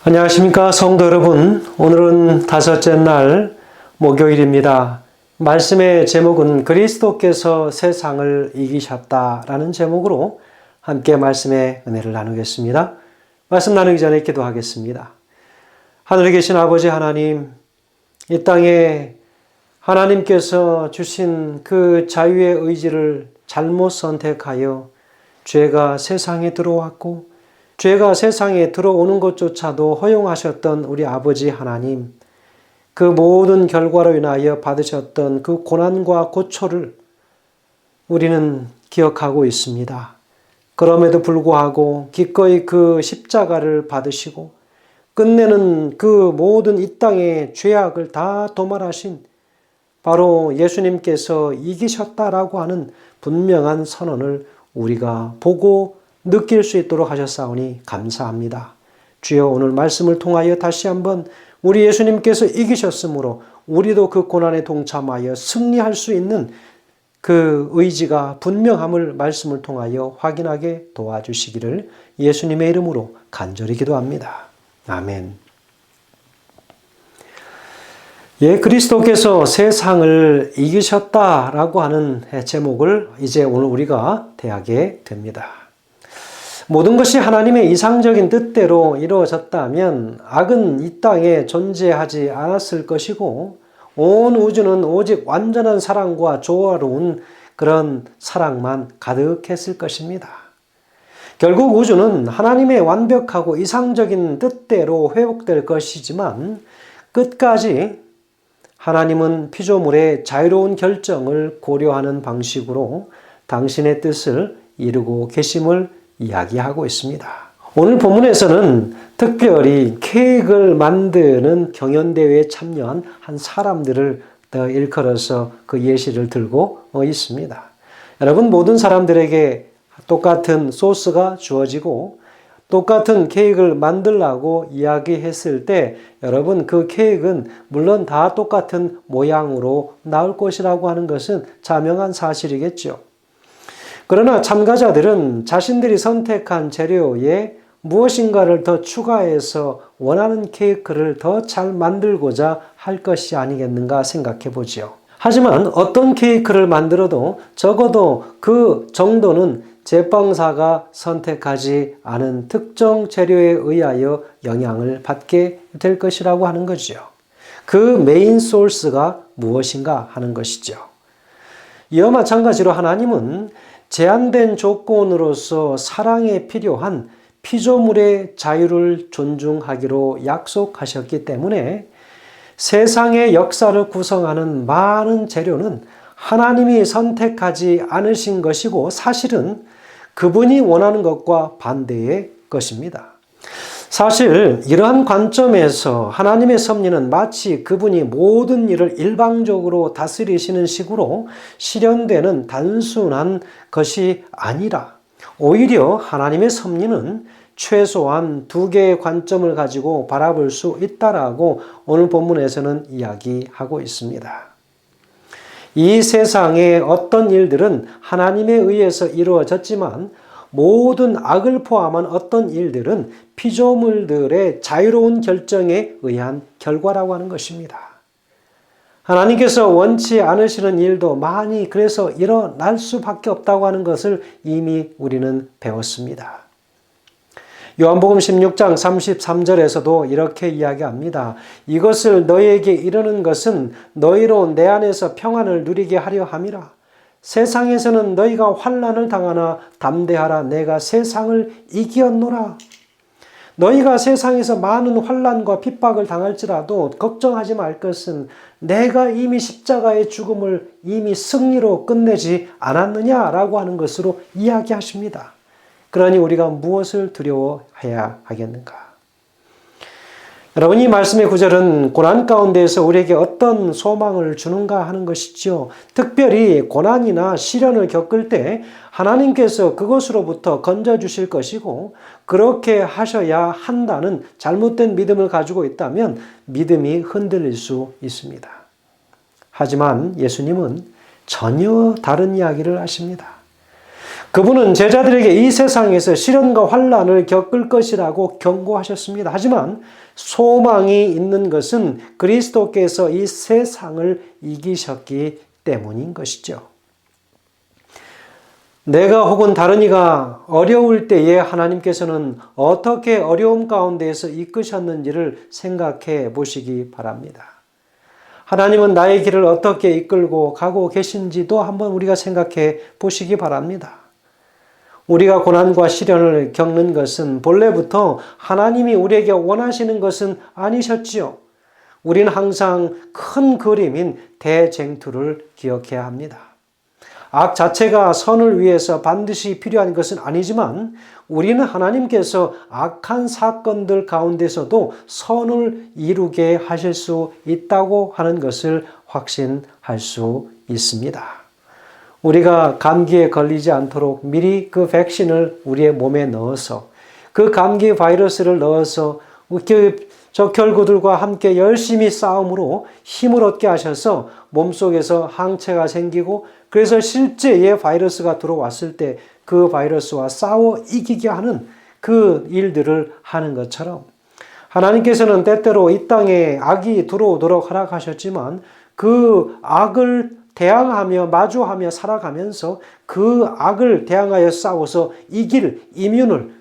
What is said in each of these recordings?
안녕하십니까 성도 여러분. 오늘은 다섯째 날 목요일입니다. 말씀의 제목은 그리스도께서 세상을 이기셨다라는 제목으로 함께 말씀의 은혜를 나누겠습니다. 말씀 나누기 전에 기도하겠습니다. 하늘에 계신 아버지 하나님, 이 땅에 하나님께서 주신 그 자유의 의지를 잘못 선택하여 죄가 세상에 들어왔고 죄가 세상에 들어오는 것조차도 허용하셨던 우리 아버지 하나님, 그 모든 결과로 인하여 받으셨던 그 고난과 고초를 우리는 기억하고 있습니다. 그럼에도 불구하고 기꺼이 그 십자가를 받으시고 끝내는 그 모든 이 땅의 죄악을 다 도말하신 바로 예수님께서 이기셨다라고 하는 분명한 선언을 우리가 보고 느낄 수 있도록 하셨사오니 감사합니다. 주여, 오늘 말씀을 통하여 다시 한번 우리 예수님께서 이기셨으므로 우리도 그 고난에 동참하여 승리할 수 있는 그 의지가 분명함을 말씀을 통하여 확인하게 도와주시기를 예수님의 이름으로 간절히 기도합니다. 아멘. 그리스도께서 세상을 이기셨다라고 하는 제목을 이제 오늘 우리가 대하게 됩니다. 모든 것이 하나님의 이상적인 뜻대로 이루어졌다면 악은 이 땅에 존재하지 않았을 것이고 온 우주는 오직 완전한 사랑과 조화로운 그런 사랑만 가득했을 것입니다. 결국 우주는 하나님의 완벽하고 이상적인 뜻대로 회복될 것이지만 끝까지 하나님은 피조물의 자유로운 결정을 고려하는 방식으로 당신의 뜻을 이루고 계심을 이야기하고 있습니다. 오늘 본문에서는 특별히 케이크를 만드는 경연대회에 참여한 한 사람들을 일컬어서 그 예시를 들고 있습니다. 여러분, 모든 사람들에게 똑같은 소스가 주어지고 똑같은 케이크를 만들라고 이야기했을 때 여러분, 그 케이크는 물론 다 똑같은 모양으로 나올 것이라고 하는 것은 자명한 사실이겠죠. 그러나 참가자들은 자신들이 선택한 재료에 무엇인가를 더 추가해서 원하는 케이크를 더 잘 만들고자 할 것이 아니겠는가 생각해 보지요. 하지만 어떤 케이크를 만들어도 적어도 그 정도는 제빵사가 선택하지 않은 특정 재료에 의하여 영향을 받게 될 것이라고 하는 거죠. 그 메인 소스가 무엇인가 하는 것이죠. 이와 마찬가지로 하나님은 제한된 조건으로서 사랑에 필요한 피조물의 자유를 존중하기로 약속하셨기 때문에 세상의 역사를 구성하는 많은 재료는 하나님이 선택하지 않으신 것이고 사실은 그분이 원하는 것과 반대의 것입니다. 사실 이러한 관점에서 하나님의 섭리는 마치 그분이 모든 일을 일방적으로 다스리시는 식으로 실현되는 단순한 것이 아니라 오히려 하나님의 섭리는 최소한 두 개의 관점을 가지고 바라볼 수 있다라고 오늘 본문에서는 이야기하고 있습니다. 이 세상의 어떤 일들은 하나님에 의해서 이루어졌지만 모든 악을 포함한 어떤 일들은 피조물들의 자유로운 결정에 의한 결과라고 하는 것입니다. 하나님께서 원치 않으시는 일도 많이 그래서 일어날 수밖에 없다고 하는 것을 이미 우리는 배웠습니다. 요한복음 16장 33절에서도 이렇게 이야기합니다. 이것을 너희에게 이르는 것은 너희로 내 안에서 평안을 누리게 하려 함이라. 세상에서는 너희가 환난을 당하나 담대하라. 내가 세상을 이기었노라. 너희가 세상에서 많은 환난과 핍박을 당할지라도 걱정하지 말 것은 내가 이미 십자가의 죽음을 이미 승리로 끝내지 않았느냐라고 하는 것으로 이야기하십니다. 그러니 우리가 무엇을 두려워해야 하겠는가? 여러분, 이 말씀의 구절은 고난 가운데에서 우리에게 어떤 소망을 주는가 하는 것이죠. 특별히 고난이나 시련을 겪을 때 하나님께서 그것으로부터 건져주실 것이고 그렇게 하셔야 한다는 잘못된 믿음을 가지고 있다면 믿음이 흔들릴 수 있습니다. 하지만 예수님은 전혀 다른 이야기를 하십니다. 그분은 제자들에게 이 세상에서 시련과 환난을 겪을 것이라고 경고하셨습니다. 하지만 소망이 있는 것은 그리스도께서 이 세상을 이기셨기 때문인 것이죠. 내가 혹은 다른 이가 어려울 때에 하나님께서는 어떻게 어려움 가운데에서 이끄셨는지를 생각해 보시기 바랍니다. 하나님은 나의 길을 어떻게 이끌고 가고 계신지도 한번 우리가 생각해 보시기 바랍니다. 우리가 고난과 시련을 겪는 것은 본래부터 하나님이 우리에게 원하시는 것은 아니셨지요. 우리는 항상 큰 그림인 대쟁투를 기억해야 합니다. 악 자체가 선을 위해서 반드시 필요한 것은 아니지만 우리는 하나님께서 악한 사건들 가운데서도 선을 이루게 하실 수 있다고 하는 것을 확신할 수 있습니다. 우리가 감기에 걸리지 않도록 미리 그 백신을 우리의 몸에 넣어서 그 감기 바이러스를 넣어서 적혈구들과 함께 열심히 싸움으로 힘을 얻게 하셔서 몸속에서 항체가 생기고 그래서 실제의 바이러스가 들어왔을 때 그 바이러스와 싸워 이기게 하는 그 일들을 하는 것처럼 하나님께서는 때때로 이 땅에 악이 들어오도록 허락하셨지만 그 악을 대항하며 마주하며 살아가면서 그 악을 대항하여 싸워서 이길 이뮨을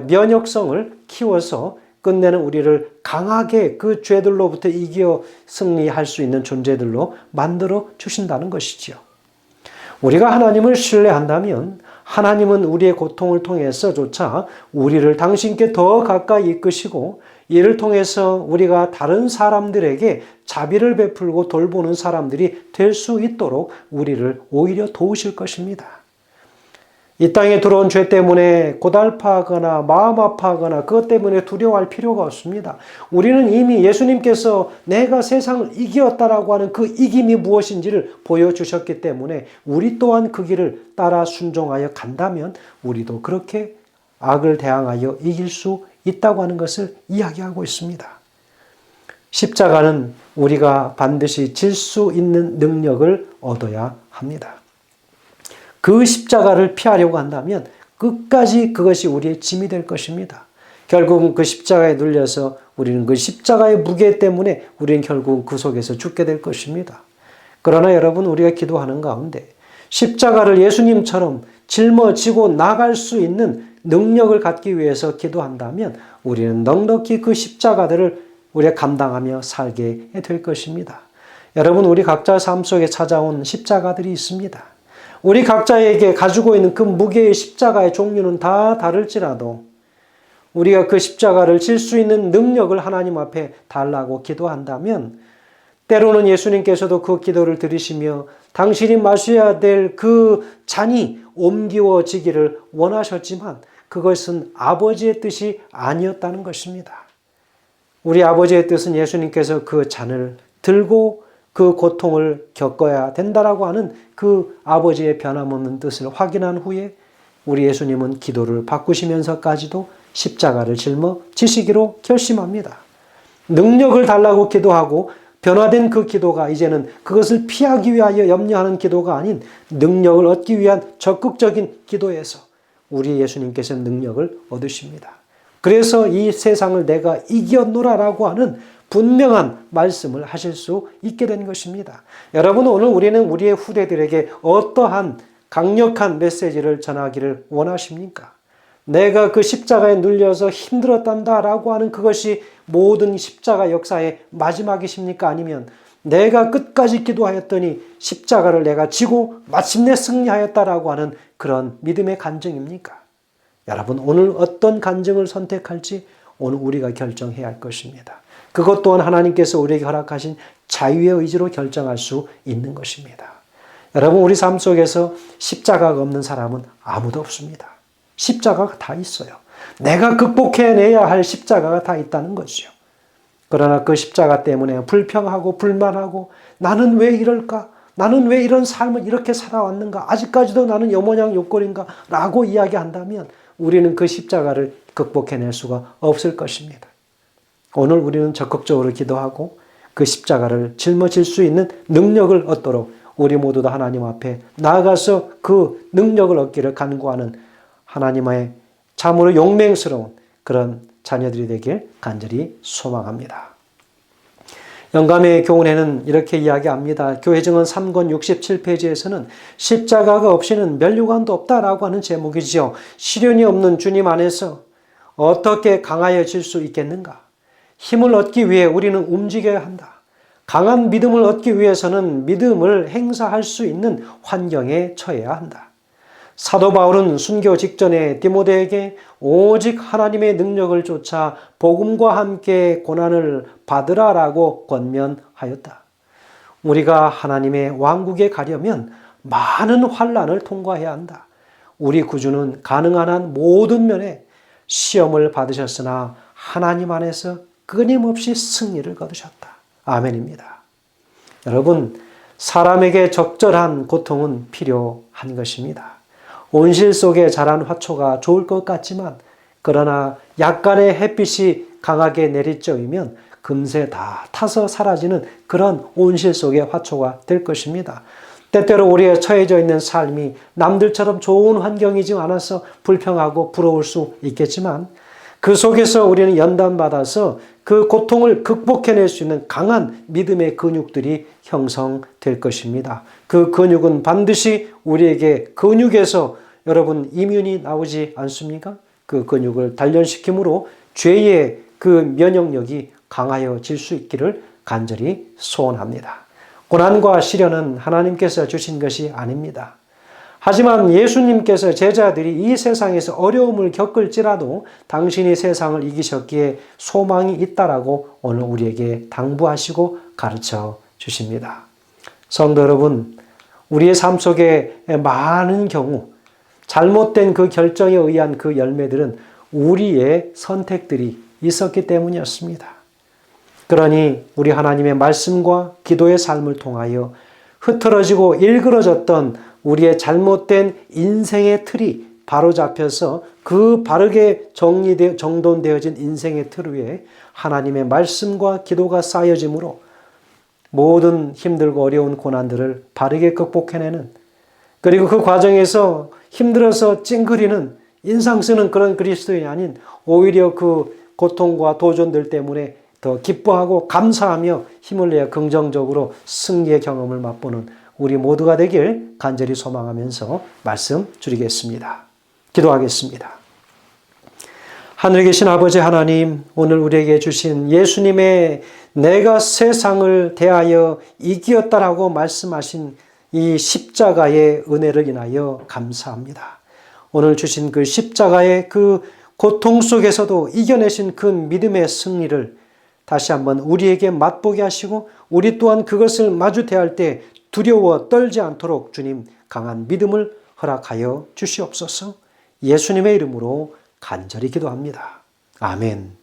면역성을 키워서 끝내는 우리를 강하게 그 죄들로부터 이겨 승리할 수 있는 존재들로 만들어 주신다는 것이지요. 우리가 하나님을 신뢰한다면 하나님은 우리의 고통을 통해서조차 우리를 당신께 더 가까이 이끄시고 이를 통해서 우리가 다른 사람들에게 자비를 베풀고 돌보는 사람들이 될 수 있도록 우리를 오히려 도우실 것입니다. 이 땅에 들어온 죄 때문에 고달파하거나 마음 아파하거나 그것 때문에 두려워할 필요가 없습니다. 우리는 이미 예수님께서 내가 세상을 이겼다라고 하는 그 이김이 무엇인지를 보여주셨기 때문에 우리 또한 그 길을 따라 순종하여 간다면 우리도 그렇게 악을 대항하여 이길 수 있다고 하는 것을 이야기하고 있습니다. 십자가는 우리가 반드시 질 수 있는 능력을 얻어야 합니다. 그 십자가를 피하려고 한다면 끝까지 그것이 우리의 짐이 될 것입니다. 결국은 그 십자가에 눌려서 우리는 그 십자가의 무게 때문에 우리는 결국 그 속에서 죽게 될 것입니다. 그러나 여러분 우리가 기도하는 가운데 십자가를 예수님처럼 짊어지고 나갈 수 있는 능력을 갖기 위해서 기도한다면 우리는 넉넉히 그 십자가들을 우리가 감당하며 살게 될 것입니다. 여러분 우리 각자 삶 속에 찾아온 십자가들이 있습니다. 우리 각자에게 가지고 있는 그 무게의 십자가의 종류는 다 다를지라도 우리가 그 십자가를 질 수 있는 능력을 하나님 앞에 달라고 기도한다면 때로는 예수님께서도 그 기도를 들으시며 당신이 마셔야 될 그 잔이 옮기워지기를 원하셨지만 그것은 아버지의 뜻이 아니었다는 것입니다. 우리 아버지의 뜻은 예수님께서 그 잔을 들고 그 고통을 겪어야 된다라고 하는 그 아버지의 변함없는 뜻을 확인한 후에 우리 예수님은 기도를 바꾸시면서까지도 십자가를 짊어지시기로 결심합니다. 능력을 달라고 기도하고 변화된 그 기도가 이제는 그것을 피하기 위하여 염려하는 기도가 아닌 능력을 얻기 위한 적극적인 기도에서 우리 예수님께서는 능력을 얻으십니다. 그래서 이 세상을 내가 이겼노라라고 하는 분명한 말씀을 하실 수 있게 된 것입니다. 여러분 오늘 우리는 우리의 후대들에게 어떠한 강력한 메시지를 전하기를 원하십니까? 내가 그 십자가에 눌려서 힘들었단다라고 하는 그것이 모든 십자가 역사의 마지막이십니까? 아니면 내가 끝까지 기도하였더니 십자가를 내가 지고 마침내 승리하였다라고 하는 그런 믿음의 간증입니까? 여러분 오늘 어떤 간증을 선택할지 오늘 우리가 결정해야 할 것입니다. 그것 또한 하나님께서 우리에게 허락하신 자유의 의지로 결정할 수 있는 것입니다. 여러분 우리 삶 속에서 십자가가 없는 사람은 아무도 없습니다. 십자가가 다 있어요. 내가 극복해내야 할 십자가가 다 있다는 거죠. 그러나 그 십자가 때문에 불평하고 불만하고 나는 왜 이럴까? 나는 왜 이런 삶을 이렇게 살아왔는가? 아직까지도 나는 여모양 욕골인가? 라고 이야기한다면 우리는 그 십자가를 극복해낼 수가 없을 것입니다. 오늘 우리는 적극적으로 기도하고 그 십자가를 짊어질 수 있는 능력을 얻도록 우리 모두 다 하나님 앞에 나아가서 그 능력을 얻기를 간구하는 하나님의 참으로 용맹스러운 그런 자녀들이 되길 간절히 소망합니다. 영감의 교훈에는 이렇게 이야기합니다. 교회증언 3권 67페이지에서는 십자가가 없이는 면류관도 없다라고 하는 제목이지요. 시련이 없는 주님 안에서 어떻게 강하여질 수 있겠는가? 힘을 얻기 위해 우리는 움직여야 한다. 강한 믿음을 얻기 위해서는 믿음을 행사할 수 있는 환경에 처해야 한다. 사도 바울은 순교 직전에 디모데에게 오직 하나님의 능력을 쫓아 복음과 함께 고난을 받으라라고 권면하였다. 우리가 하나님의 왕국에 가려면 많은 환난을 통과해야 한다. 우리 구주는 가능한 한 모든 면에 시험을 받으셨으나 하나님 안에서 끊임없이 승리를 거두셨다. 아멘입니다. 여러분, 사람에게 적절한 고통은 필요한 것입니다. 온실 속에 자란 화초가 좋을 것 같지만 그러나 약간의 햇빛이 강하게 내리쬐이면 금세 다 타서 사라지는 그런 온실 속의 화초가 될 것입니다. 때때로 우리의 처해져 있는 삶이 남들처럼 좋은 환경이지 않아서 불평하고 부러울 수 있겠지만 그 속에서 우리는 연단받아서 그 고통을 극복해낼 수 있는 강한 믿음의 근육들이 형성될 것입니다. 그 근육은 반드시 우리에게 근육에서 여러분 이뮨이 나오지 않습니까? 그 근육을 단련시킴으로 죄의 그 면역력이 강하여질 수 있기를 간절히 소원합니다. 고난과 시련은 하나님께서 주신 것이 아닙니다. 하지만 예수님께서 제자들이 이 세상에서 어려움을 겪을지라도 당신이 세상을 이기셨기에 소망이 있다라고 오늘 우리에게 당부하시고 가르쳐 주십니다. 성도 여러분, 우리의 삶 속에 많은 경우 잘못된 그 결정에 의한 그 열매들은 우리의 선택들이 있었기 때문이었습니다. 그러니 우리 하나님의 말씀과 기도의 삶을 통하여 흐트러지고 일그러졌던 우리의 잘못된 인생의 틀이 바로잡혀서 그 바르게 정돈되어진 인생의 틀 위에 하나님의 말씀과 기도가 쌓여짐으로 모든 힘들고 어려운 고난들을 바르게 극복해내는, 그리고 그 과정에서 힘들어서 찡그리는 인상 쓰는 그런 그리스도인이 아닌 오히려 그 고통과 도전들 때문에 더 기뻐하고 감사하며 힘을 내어 긍정적으로 승리의 경험을 맛보는 우리 모두가 되길 간절히 소망하면서 말씀 드리겠습니다. 기도하겠습니다. 하늘에 계신 아버지 하나님, 오늘 우리에게 주신 예수님의 내가 세상을 대하여 이기었다라고 말씀하신 이 십자가의 은혜를 인하여 감사합니다. 오늘 주신 그 십자가의 그 고통 속에서도 이겨내신 그 믿음의 승리를 다시 한번 우리에게 맛보게 하시고 우리 또한 그것을 마주 대할 때 두려워 떨지 않도록 주님 강한 믿음을 허락하여 주시옵소서. 예수님의 이름으로 간절히 기도합니다. 아멘.